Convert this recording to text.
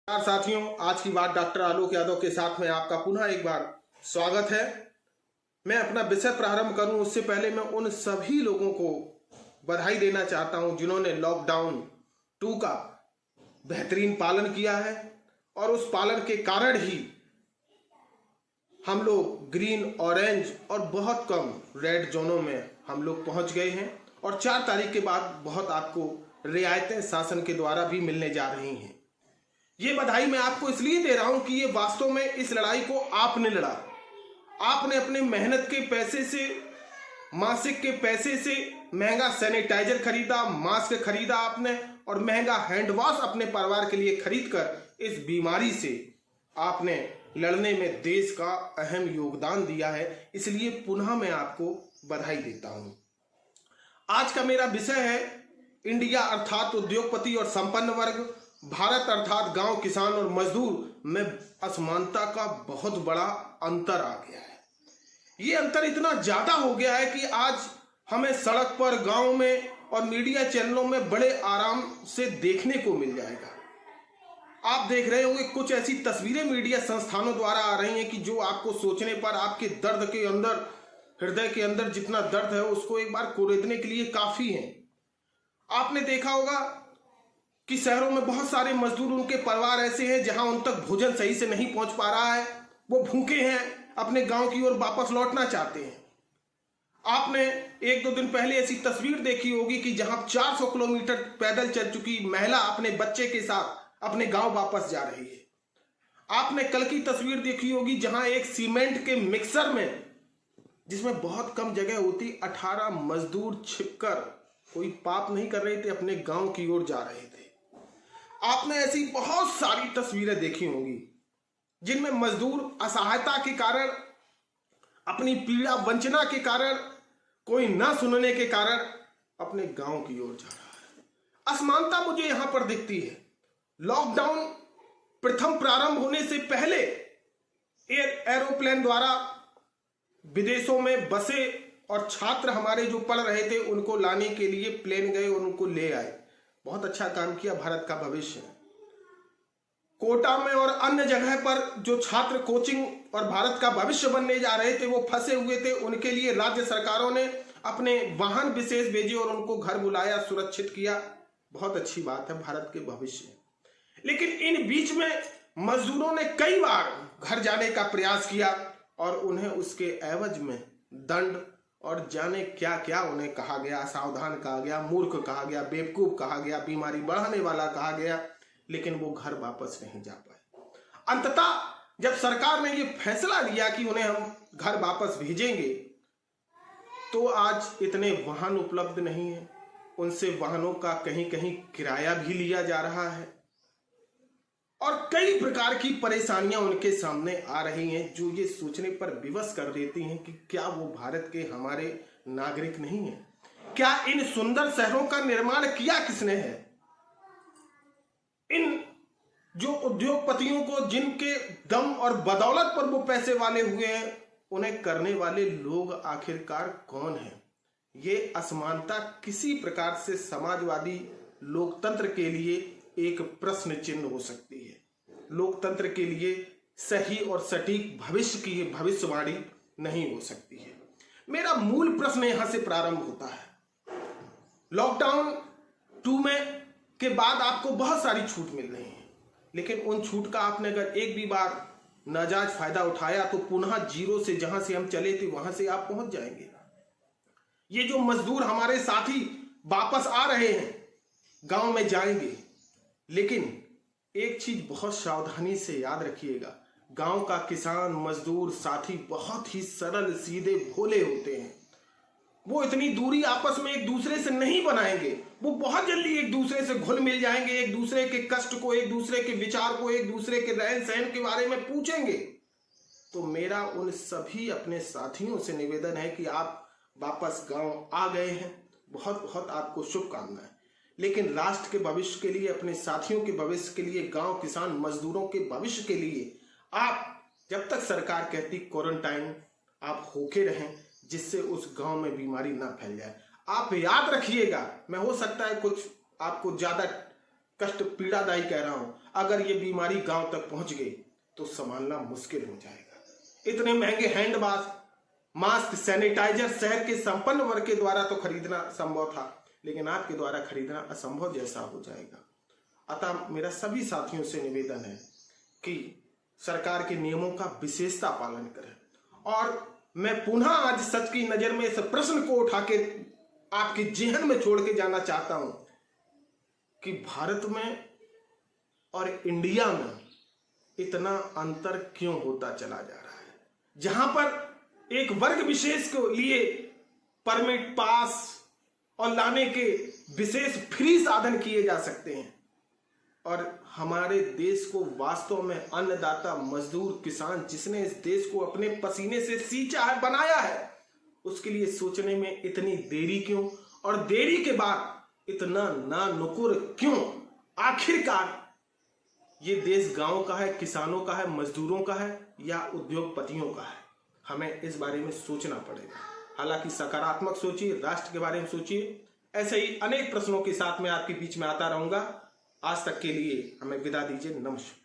नमस्कार साथियों, आज की बात डॉक्टर आलोक यादव के साथ में आपका पुनः एक बार स्वागत है। मैं अपना विषय प्रारंभ करूं उससे पहले मैं उन सभी लोगों को बधाई देना चाहता हूं जिन्होंने लॉकडाउन 2 का बेहतरीन पालन किया है और उस पालन के कारण ही हम लोग ग्रीन, ऑरेंज और बहुत कम रेड जोनों में हम लोग पहुंच गए हैं और 4 तारीख के बाद बहुत आपको रियायतें शासन के द्वारा भी मिलने जा रही हैं। ये बधाई मैं आपको इसलिए दे रहा हूं कि ये वास्तव में इस लड़ाई को आपने लड़ा। आपने अपने मेहनत के पैसे से, मासिक के पैसे से महंगा सैनिटाइजर खरीदा, मास्क खरीदा आपने और महंगा हैंड वॉश अपने परिवार के लिए खरीद कर इस बीमारी से आपने लड़ने में देश का अहम योगदान दिया है। इसलिए पुनः मैं आपको बधाई देता हूं। आज का मेरा विषय है इंडिया अर्थात उद्योगपति और संपन्न वर्ग, भारत अर्थात गांव, किसान और मजदूर में असमानता का बहुत बड़ा अंतर आ गया है। ये अंतर इतना ज्यादा हो गया है कि आज हमें सड़क पर, गांव में और मीडिया चैनलों में बड़े आराम से देखने को मिल जाएगा। आप देख रहे होंगे कुछ ऐसी तस्वीरें मीडिया संस्थानों द्वारा आ रही हैं कि जो आपको सोचने पर आपके दर्द के अंदर, हृदय के अंदर जितना दर्द है उसको एक बार कुरेदने के लिए काफी है। आपने देखा होगा कि शहरों में बहुत सारे मजदूर, उनके परिवार ऐसे हैं जहां उन तक भोजन सही से नहीं पहुंच पा रहा है, वो भूखे हैं, अपने गांव की ओर वापस लौटना चाहते हैं। आपने 1-2 दिन पहले ऐसी तस्वीर देखी होगी कि जहां 400 किलोमीटर पैदल चल चुकी महिला अपने बच्चे के साथ अपने गांव वापस जा रही है। आपने कल की तस्वीर देखी होगी जहां एक सीमेंट के मिक्सर में, जिसमें बहुत कम जगह होती, 18 मजदूर छिपकर, कोई पाप नहीं कर रहे थे, अपने गांव की ओर जा रहे थे। आपने ऐसी बहुत सारी तस्वीरें देखी होंगी जिनमें मजदूर असहायता के कारण, अपनी पीड़ा वंचना के कारण, कोई ना सुनने के कारण अपने गांव की ओर जा रहा है। असमानता मुझे यहां पर दिखती है। लॉकडाउन प्रथम प्रारंभ होने से पहले एरोप्लेन द्वारा विदेशों में बसे और छात्र हमारे जो पढ़ रहे थे उनको लाने के लिए प्लेन गए और उनको ले आए। बहुत अच्छा काम किया भारत का भविष्य। कोटा में और अन्य जगह पर जो छात्र कोचिंग और भारत का भविष्य बनने जा रहे थे वो फंसे हुए थे, उनके लिए राज्य सरकारों ने अपने वाहन विशेष भेजे और उनको घर बुलाया, सुरक्षित किया। बहुत अच्छी बात है, भारत के भविष्य। लेकिन इन बीच में मजदूरों ने कई बार घर जाने का प्रयास किया और उन्हें उसके एवज में दंड और जाने क्या क्या उन्हें कहा गया, असावधान कहा गया, मूर्ख कहा गया, बेवकूफ कहा गया, बीमारी बढ़ाने वाला कहा गया, लेकिन वो घर वापस नहीं जा पाए। अंततः जब सरकार ने ये फैसला लिया कि उन्हें हम घर वापस भेजेंगे, तो आज इतने वाहन उपलब्ध नहीं है, उनसे वाहनों का कहीं कहीं किराया भी लिया जा रहा है और कई प्रकार की परेशानियां उनके सामने आ रही हैं जो ये सोचने पर विवश कर देती हैं कि क्या वो भारत के हमारे नागरिक नहीं हैं? क्या इन सुंदर शहरों का निर्माण किया किसने है? इन जो उद्योगपतियों को, जिनके दम और बदौलत पर वो पैसे वाले हुए हैं, उन्हें करने वाले लोग आखिरकार कौन हैं? ये असमानता किसी प्रकार से समाजवादी लोकतंत्र के लिए एक प्रश्न चिन्ह हो सकती है। लोकतंत्र के लिए सही और सटीक भविष्य की भविष्यवाणी नहीं हो सकती है। मेरा मूल प्रश्न यहां से प्रारंभ होता है। लॉकडाउन 2 में के बाद आपको बहुत सारी छूट मिल रही है, लेकिन उन छूट का आपने अगर एक भी बार नाजायज फायदा उठाया तो पुनः जीरो से, जहां से हम चले थे वहां से आप पहुंच जाएंगे। ये जो मजदूर हमारे साथी वापस आ रहे हैं, गांव में जाएंगे, लेकिन एक चीज बहुत सावधानी से याद रखिएगा, गांव का किसान, मजदूर साथी बहुत ही सरल, सीधे, भोले होते हैं। वो इतनी दूरी आपस में एक दूसरे से नहीं बनाएंगे, वो बहुत जल्दी एक दूसरे से घुल मिल जाएंगे, एक दूसरे के कष्ट को, एक दूसरे के विचार को, एक दूसरे के रहन सहन के बारे में पूछेंगे। तो मेरा उन सभी अपने साथियों से निवेदन है कि आप वापस गांव आ गए हैं, बहुत बहुत आपको शुभकामनाएं। लेकिन राष्ट्र के भविष्य के लिए, अपने साथियों के भविष्य के लिए, गांव, किसान, मजदूरों के भविष्य के लिए आप, जब तक सरकार कहती क्वारंटाइन, आप होके रहें, जिससे उस गांव में बीमारी ना फैल जाए। आप याद रखिएगा, मैं हो सकता है कुछ आपको ज्यादा कष्ट, पीड़ादायी कह रहा हूं, अगर ये बीमारी गांव तक पहुंच गई तो संभालना मुश्किल हो जाएगा। इतने महंगे हैंड मास्क, सैनिटाइजर शहर के संपन्न वर्ग के द्वारा तो खरीदना संभव था, लेकिन आपके द्वारा खरीदना असंभव जैसा हो जाएगा। अतः मेरा सभी साथियों से निवेदन है कि सरकार के नियमों का विशेषता पालन करें। और मैं पुनः आज सच की नजर में इस प्रश्न को उठा के आपके जेहन में छोड़ के जाना चाहता हूं कि भारत में और इंडिया में इतना अंतर क्यों होता चला जा रहा है, जहां पर एक वर्ग विशेष को लिए परमिट, पास और लाने के विशेष फ्री साधन किए जा सकते हैं, और हमारे देश को वास्तव में अन्नदाता, मजदूर, किसान जिसने इस देश को अपने पसीने से सींचा है, बनाया है, उसके लिए सोचने में इतनी देरी क्यों, और देरी के बाद इतना नानुकुर क्यों? आखिरकार ये देश गांव का है, किसानों का है, मजदूरों का है या उद्योगपतियों का है? हमें इस बारे में सोचना पड़ेगा। हालांकि सकारात्मक सोचिए, राष्ट्र के बारे में सोचिए। ऐसे ही अनेक प्रश्नों के साथ मैं आपके बीच में आता रहूंगा। आज तक के लिए हमें विदा दीजिए। नमस्कार।